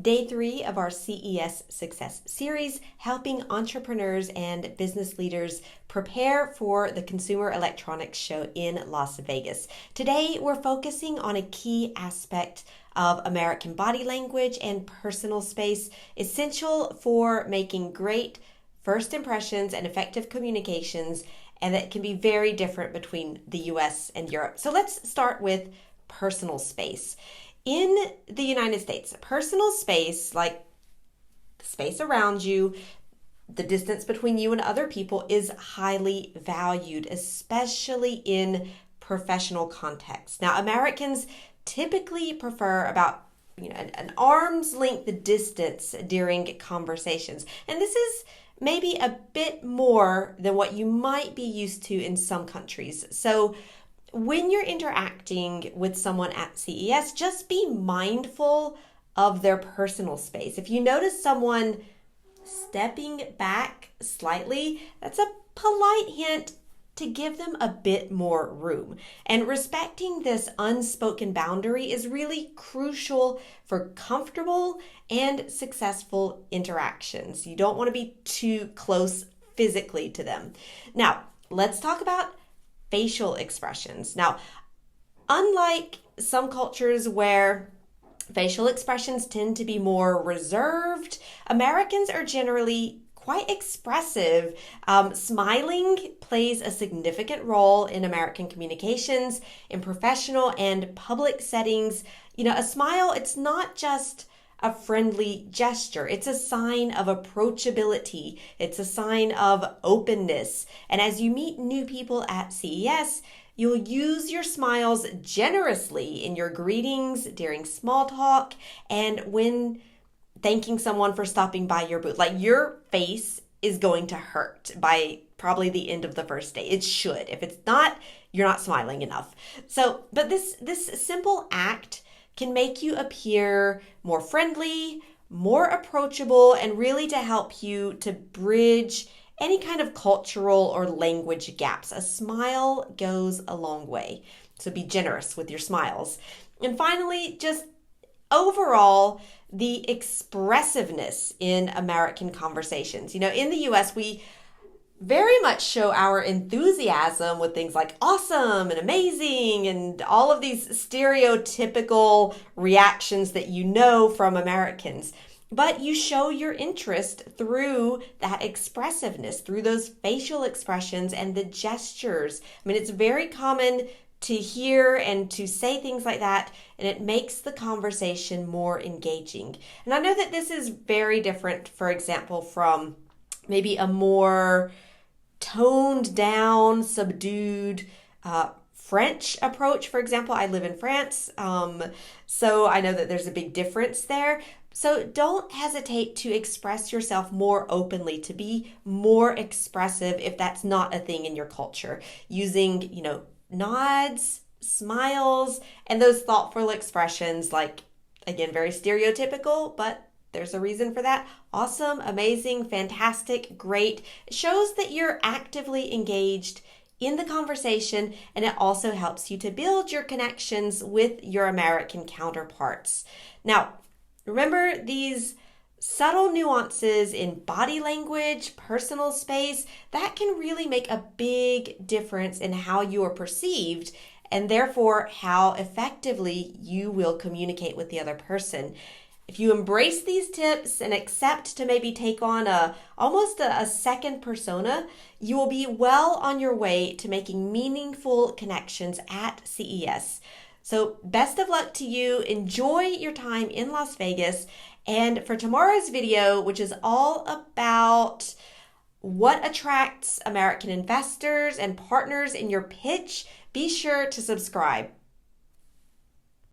Day 3 of our CES Success Series, helping entrepreneurs and business leaders prepare for the Consumer Electronics Show in Las Vegas. Today, we're focusing on a key aspect of American body language and personal space, essential for making great first impressions and effective communications, and that can be very different between the US and Europe. So let's start with personal space. In the United States, personal space, like the space around you, the distance between you and other people, is highly valued, especially in professional contexts. Now, Americans typically prefer about an arm's length distance during conversations. And this is maybe a bit more than what you might be used to in some countries. So when you're interacting with someone at CES, just be mindful of their personal space. If you notice someone stepping back slightly, that's a polite hint to give them a bit more room. And respecting this unspoken boundary is really crucial for comfortable and successful interactions. You don't want to be too close physically to them. Now, let's talk about facial expressions. Now, unlike some cultures where facial expressions tend to be more reserved, Americans are generally quite expressive. Smiling plays a significant role in American communications, in professional and public settings. A smile, it's not just a friendly gesture. It's a sign of approachability. It's a sign of openness. And as you meet new people at CES, you'll use your smiles generously in your greetings, during small talk, and when thanking someone for stopping by your booth. Like, your face is going to hurt by probably the end of the first day. It should. If it's not, you're not smiling enough. But this simple act can make you appear more friendly, more approachable, and really to help you to bridge any kind of cultural or language gaps. A smile goes a long way. So be generous with your smiles. And finally, just overall, the expressiveness in American conversations. In the US, we very much show our enthusiasm with things like awesome and amazing and all of these stereotypical reactions that you know from Americans. But you show your interest through that expressiveness, through those facial expressions and the gestures. I mean, it's very common to hear and to say things like that, and it makes the conversation more engaging. And I know that this is very different, for example, from maybe a more toned down, subdued French approach. For example, I live in France, so I know that there's a big difference there. So don't hesitate to express yourself more openly, to be more expressive if that's not a thing in your culture, using, nods, smiles, and those thoughtful expressions, like, again, very stereotypical, but there's a reason for that. Awesome, amazing, fantastic, great. It shows that you're actively engaged in the conversation, and it also helps you to build your connections with your American counterparts. Now, remember these subtle nuances in body language, personal space, that can really make a big difference in how you are perceived and therefore how effectively you will communicate with the other person. If you embrace these tips and accept to maybe take on almost a second persona, you will be well on your way to making meaningful connections at CES. So best of luck to you. Enjoy your time in Las Vegas. And for tomorrow's video, which is all about what attracts American investors and partners in your pitch, be sure to subscribe.